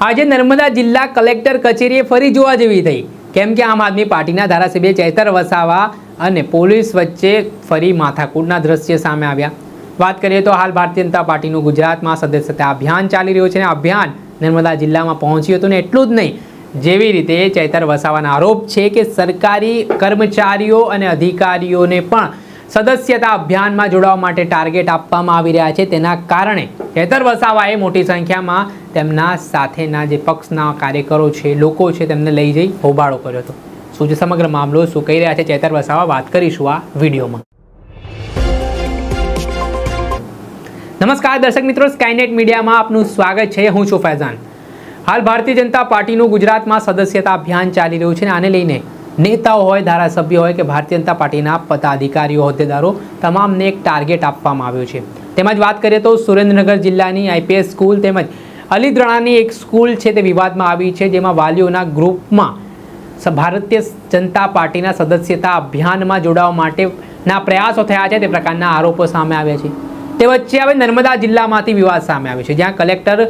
આજે નર્મદા જિલ્લા કલેક્ટર કચેરીએ ફરી જોવા જેવી થઈ, કેમ કે આમ આદમી પાર્ટીના ધારાસભ્ય ચૈતર વસાવા અને પોલીસ વચ્ચે ફરી માથાકૂટના દ્રશ્ય સામે આવ્યા। વાત કરીએ તો હાલ ભારતીય જનતા પાર્ટીનું ગુજરાતમાં સદસ્યતા અભિયાન ચાલી રહ્યું છે અને અભિયાન નર્મદા જિલ્લામાં પહોંચ્યું હતું ને એટલું જ નહીં, જેવી રીતે ચૈતર વસાવાના આરોપ છે કે સરકારી કર્મચારીઓ અને અધિકારીઓને પણ સદસ્યતા અભિયાનમાં જોડાવા માટે ટાર્ગેટ આપવામાં આવી રહ્યા છે। તેના કારણે ચૈતર વસાવાએ મોટી સંખ્યામાં તેમના સાથેના જે પક્ષના કાર્યકરો છે, લોકો છે, તેમને લઈ જઈ હોબાળો કર્યો હતો। શું છે સમગ્ર મામલો, શું કહી રહ્યા છે ચૈતર વસાવા, વાત કરીશું આ વિડીયોમાં। નમસ્કાર દર્શક મિત્રો, સ્કાયનેટ મીડિયામાં આપનું સ્વાગત છે। હું છું ફૈઝાન। હાલ ભારતીય જનતા પાર્ટીનું ગુજરાતમાં સદસ્યતા અભિયાન ચાલી રહ્યું છે અને આને લઈને નેતાઓ હોય, ધારાસભ્યો હોય કે ભારતીય જનતા પાર્ટીના પદાધિકારીઓ, હોદ્દેદારો તમામને એક ટાર્ગેટ આપવામાં આવ્યો છે। તેમજ વાત કરીએ તો સુરેન્દ્રનગર જિલ્લાની આઈપીએસ સ્કૂલ તેમજ અલીદ્રાણાની એક સ્કૂલ છે તે વિવાદમાં આવી છે, જેમાં વાલીઓના ગ્રુપમાં ભારતીય જનતા પાર્ટીના સદસ્યતા અભિયાનમાં જોડાવા માટેના પ્રયાસો થયા છે, તે પ્રકારના આરોપો સામે આવ્યા છે। તે વચ્ચે હવે નર્મદા જિલ્લામાંથી વિવાદ સામે આવ્યો છે, જ્યાં કલેક્ટર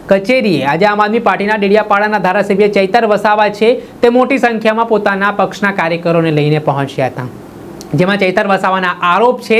કચેરીએ આજે આમ આદમી પાર્ટીના ડેડિયાપાડાના ધારાસભ્ય ચૈતર વસાવા છે તે મોટી સંખ્યામાં પોતાના પક્ષના કાર્યકરોને લઈને પહોંચ્યા હતા। જેમાં ચૈતર વસાવાના આરોપ છે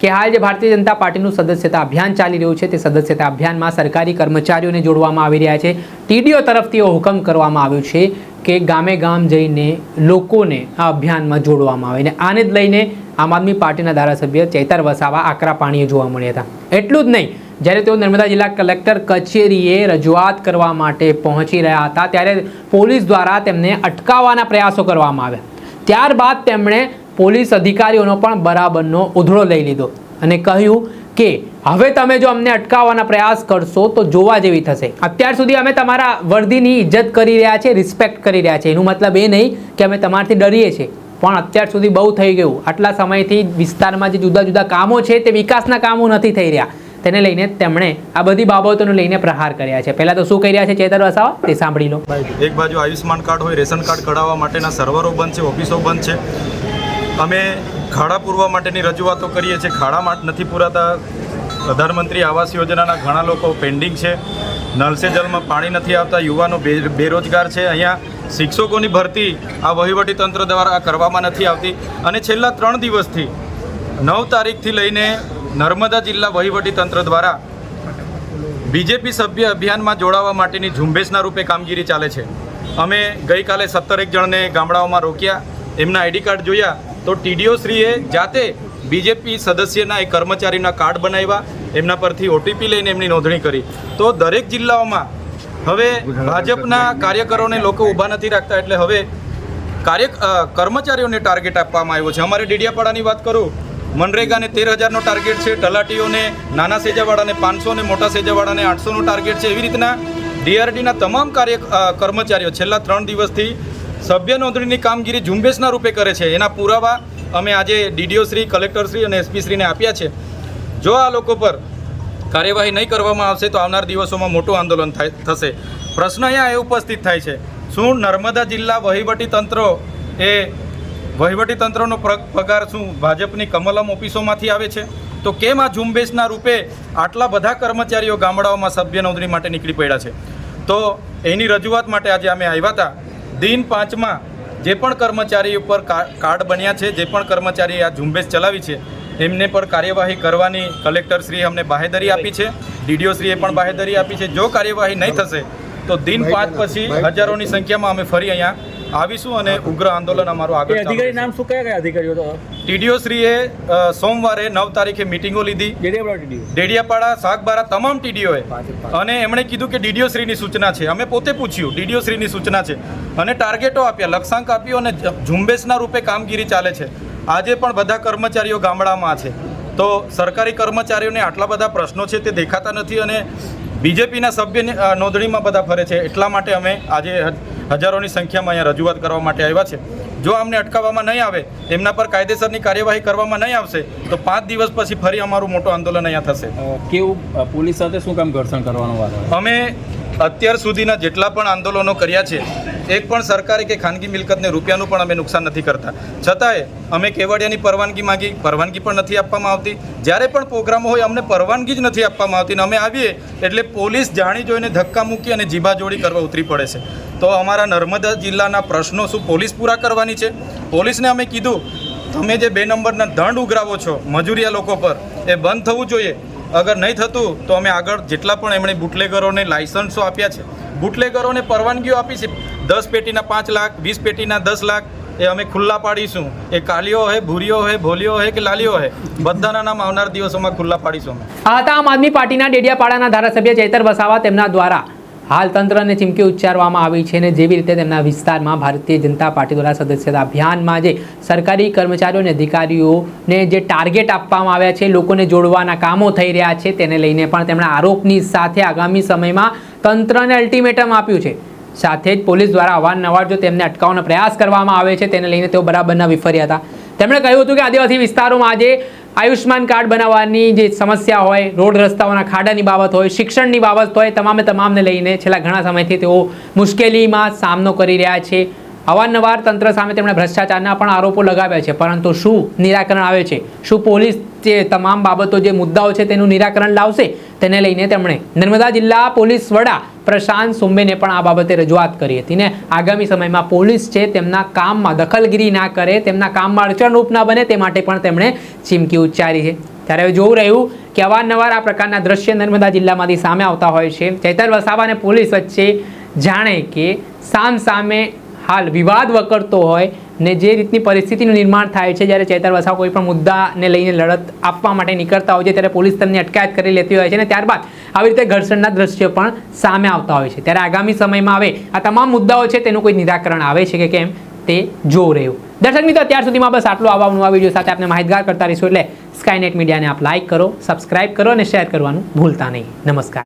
કે હાલ જે ભારતીય જનતા પાર્ટીનું સદસ્યતા અભિયાન ચાલી રહ્યું છે તે સદસ્યતા અભિયાનમાં સરકારી કર્મચારીઓને જોડવામાં આવી રહ્યા છે। ટીડીઓ તરફથી હુકમ કરવામાં આવ્યો છે કે ગામે ગામ જઈને લોકોને આ અભિયાનમાં જોડવામાં આવે, અને આને જ લઈને આમ આદમી પાર્ટીના ધારાસભ્ય ચૈતર વસાવા આકરા પાણીએ જોવા મળ્યા હતા। એટલું જ નહીં, જ્યારે તેઓ નર્મદા જિલ્લા કલેક્ટર કચેરીએ રજૂઆત કરવા માટે પહોંચી રહ્યા હતા ત્યારે પોલીસ દ્વારા તેમને અટકાવવાના પ્રયાસો કરવામાં આવ્યા। ત્યારબાદ તેમણે પોલીસ અધિકારીઓનો પણ બરાબરનો ઉધડો લઈ લીધો અને કહ્યું કે હવે તમે જો અમને અટકાવવાના પ્રયાસ કરશો તો જોવા જેવી થશે। અત્યાર સુધી અમે તમારા વર્દીની ઇજ્જત કરી રહ્યા છે, રિસ્પેક્ટ કરી રહ્યા છે, એનું મતલબ એ નહીં કે અમે તમારથી ડરીએ છીએ, પણ અત્યાર સુધી બહુ થઈ ગયું। આટલા સમયથી વિસ્તારમાં જે જુદા જુદા કામો છે તે વિકાસના કામો નથી થઈ રહ્યા, તેને લઈને તેમણે આ બધી બાબતોને લઈને પ્રહાર કર્યા છે। પહેલા તો શું કહી રહ્યા છે ચૈતર વસાવા તે સાંભળી લો। એક બાજુ આયુષ્માન કાર્ડ હોય, રેશન કાર્ડ કઢાવવા માટેના સર્વરો બંધ છે, ઓફિસો બંધ છે। અમે ખાડા પૂરવા માટેની રજૂઆતો કરીએ છીએ, ખાડા નથી પૂરાતા। પ્રધાનમંત્રી આવાસ યોજનાના ઘણા લોકો પેન્ડિંગ છે, નળ સે જલમાં પાણી નથી આવતા, યુવાનો બેરોજગાર છે। અહીંયા શિક્ષકોની ભરતી આ વહીવટી તંત્ર દ્વારા કરવામાં નથી આવતી, અને છેલ્લા 3 દિવસથી 9 તારીખથી લઈને નર્મદા જિલ્લા વહીવટી તંત્ર દ્વારા બીજેપી સભ્ય અભિયાનમાં જોડાવા માટેની ઝુંબેશના રૂપે કામગીરી ચાલે છે। અમે ગઈકાલે 17 જણને ગામડાઓમાં રોક્યા, એમના આઈડી કાર્ડ જોયા તો ટીડીઓ શ્રીએ જાતે બીજેપી સદસ્યના એક કર્મચારીના કાર્ડ બનાવ્યા, એમના પરથી ઓટીપી લઈને એમની નોંધણી કરી। તો દરેક જિલ્લાઓમાં હવે ભાજપના કાર્યકરોને લોકો ઊભા નથી રાખતા, એટલે હવે કર્મચારીઓને ટાર્ગેટ આપવામાં આવ્યો છે। અમારે ડેડિયાપાડાની વાત કરું, મનરેગાને 13,000નો ટાર્ગેટ છે, તલાટીઓને નાના સેજાવાળાને 500 ને મોટા સેજાવાળાને 800નો ટાર્ગેટ છે। એવી રીતના ડીઆરડીના તમામ કર્મચારીઓ છેલ્લા 3 દિવસથી સભ્ય નોંધણીની કામગીરી ઝુંબેશના રૂપે કરે છે। એના પુરાવા અમે આજે ડીડીઓ શ્રી, કલેક્ટર શ્રી અને એસપી શ્રીને આપ્યા છે। જો આ લોકો પર કાર્યવાહી નહીં કરવામાં આવશે તો આવનાર દિવસોમાં મોટું આંદોલન થશે। પ્રશ્ન અહીંયા એ ઉપસ્થિત થાય છે, શું નર્મદા જિલ્લા વહીવટી તંત્રનો પગાર શું ભાજપની કમલમ ઓફિસોમાંથી આવે છે? તો કેમ આ ઝુંબેશના રૂપે આટલા બધા કર્મચારીઓ ગામડાઓમાં સભ્ય નોંધણી માટે નીકળી પડ્યા છે? તો એની રજૂઆત માટે આજે અમે આવ્યા હતા। દિન 5માં જે પણ કર્મચારી ઉપર કાર્ડ બન્યા છે, જે પણ કર્મચારી આ ઝુંબેશ ચલાવી છે, એમને પર કાર્યવાહી કરવાની કલેક્ટરશ્રીએ અમને બાહેધરી આપી છે, ડીડીઓશ્રીએ પણ બાહેધરી આપી છે। જો કાર્યવાહી નહીં થશે તો દિન 5 પછી હજારોની સંખ્યામાં અમે ફરી અહીંયા આવીશું અને ઉગ્ર આંદોલન અમારું આગળ। અધિકારી નામ શું કયા અધિકારીઓ તો? ટીડીઓશ્રીએ સોમવારે 9 તારીખે મિટિંગો લીધી, ડેડિયાપાડા, સાગબારા તમામ ટીડીઓએ, અને એમણે કીધું કે ડીડીઓશ્રીની સૂચના છે। અમે પોતે પૂછ્યું, ડીડીઓશ્રીની સૂચના છે, અને ટાર્ગેટો આપ્યા, લક્ષ્યાંક આપ્યો, અને ઝુંબેશના રૂપે કામગીરી ચાલે છે। આજે પણ બધા કર્મચારીઓ ગામડામાં છે, તો સરકારી કર્મચારીઓને આટલા બધા પ્રશ્નો છે તે દેખાતા નથી, અને બીજેપીના સભ્ય નોંધણીમાં બધા ફરે છે। એટલા માટે અમે આજે હજારોની સંખ્યામાં અહીંયા રજૂઆત કરવા માટે આવ્યા છે। જો અમને અટકાવવામાં નહીં આવે, એમના પર કાયદેસરની કાર્યવાહી કરવામાં નહીં આવશે તો 5 દિવસ પછી ફરી અમારું મોટું આંદોલન અહીંયા થશે। કેવું પોલીસ સાથે શું કામ ઘર્ષણ કરવાનો વાત? અમે અત્યાર સુધીના જેટલા પણ આંદોલનો કર્યા છે એક પણ સરકારી કે ખાનગી મિલકતને રૂપિયાનું પણ અમે નુકસાન નથી કરતા. છતાંય અમે કેવડિયાની પરવાનગી માંગી, પરવાનગી પણ નથી આપવામાં આવતી. જ્યારે પણ પ્રોગ્રામો હોય અમને પરવાનગી જ નથી આપવામાં આવતી ને અમે આવીએ એટલે પોલીસ જાણી જોઈને ધક્કા મૂકી અને જીભાજોડી કરવા ઉતરી પડે છે. તો અમારા નર્મદા જિલ્લાના પ્રશ્નો શું પોલીસ પૂરા કરવાની છે? પોલીસને અમે કીધું તમે જે 2 નંબરના દંડ ઉઘરાવો છો મજૂરિયા લોકો પર એ બંધ થવું જોઈએ. અગર નહીં થતું તો અમે આગળ જેટલા પણ એમણે બુટલેગરોને લાયસન્સો આપ્યા છે, બુટલેગરોને પરવાનગીઓ આપી છે, 10 પેટીના 5 લાખ, 20 પેટીના 10 લાખ એ અમે ખુલ્લા પાડીશું. એ કાલીઓ હોય, ભૂરીઓ હોય, ભોલીઓ હોય કે લાલીઓ હોય, બધાના નામ આવનાર દિવસોમાં ખુલ્લા પાડીશું અમે. આ હતા આમ આદમી પાર્ટીના ડેડિયાપાડાના ધારાસભ્ય ચૈતર વસાવા. તેમના દ્વારા હાલ તંત્રને ચીમકી ઉચ્ચારવામાં આવી છે અને જેવી રીતે તેમના વિસ્તારમાં ભારતીય જનતા પાર્ટી દ્વારા સદસ્યતા અભિયાનમાં જે સરકારી કર્મચારીઓ અને અધિકારીઓને જે ટાર્ગેટ આપવામાં આવ્યા છે, લોકોને જોડવાના કામો થઈ રહ્યા છે, તેને લઈને પણ તેમણે આરોપની સાથે આગામી સમયમાં તંત્રને અલ્ટિમેટમ આપ્યું છે. સાથે જ પોલીસ દ્વારા અવારનવાર જો તેમને અટકાવવાનો પ્રયાસ કરવામાં આવે છે તેને લઈને તેઓ બરાબરના વિફર્યા હતા. તેમણે કહ્યું હતું કે આદિવાસી વિસ્તારોમાં આજે આયુષ્માન કાર્ડ બનાવવાની જે સમસ્યા હોય, રોડ રસ્તાઓના ખાડાની બાબત હોય, શિક્ષણની બાબત હોય, તમામને લઈને છેલ્લા ઘણા સમયથી તેઓ મુશ્કેલીમાં સામનો કરી રહ્યા છે. અવારનવાર તંત્ર સામે તેમણે ભ્રષ્ટાચારના પણ આરોપો લગાવ્યા છે, પરંતુ શું નિરાકરણ આવે છે? શું પોલીસ જે તમામ બાબતો જે મુદ્દાઓ છે તેનું નિરાકરણ લાવશે? તેને લઈને તેમણે નર્મદા જિલ્લા પોલીસ વડા પ્રશાંત સુંબેને પણ આ બાબતે રજૂઆત કરી હતી ને આગામી સમયમાં પોલીસ છે તેમના કામમાં દખલગીરી ના કરે, તેમના કામમાં અડચણરૂપ ના બને તે માટે પણ તેમણે ચીમકી ઉચ્ચારી છે. ત્યારે હવે જોવું રહ્યું કે અવારનવાર આ પ્રકારના દ્રશ્ય નર્મદા જિલ્લામાંથી સામે આવતા હોય છે. ચૈતર વસાવા અને પોલીસ વચ્ચે જાણે કે સામે હાલ વિવાદ વકરતો હોય ને જે રીતની પરિસ્થિતિનું નિર્માણ થાય છે, જ્યારે ચૈતર વસાવા કોઈ પણ મુદ્દાને લઈને લડત આપવા માટે નીકળતા હોય છે ત્યારે પોલીસ તેમની અટકાયત કરી લેતી હોય છે અને ત્યારબાદ આવી રીતે ઘર્ષણના દ્રશ્યો પણ સામે આવતા હોય છે. ત્યારે આગામી સમયમાં હવે આ તમામ મુદ્દાઓ છે તેનું કોઈ નિરાકરણ આવે છે કે કેમ તે જોવું રહ્યું. દર્શક મિત્રો, અત્યાર સુધીમાં બસ આટલું. આવા નવા વિડીયો સાથે આપણે માહિતગાર કરતા રહીશું. એટલે સ્કાયનેટ મીડિયાને આપ લાઇક કરો, સબસ્ક્રાઇબ કરો અને શેર કરવાનું ભૂલતા નહીં. નમસ્કાર.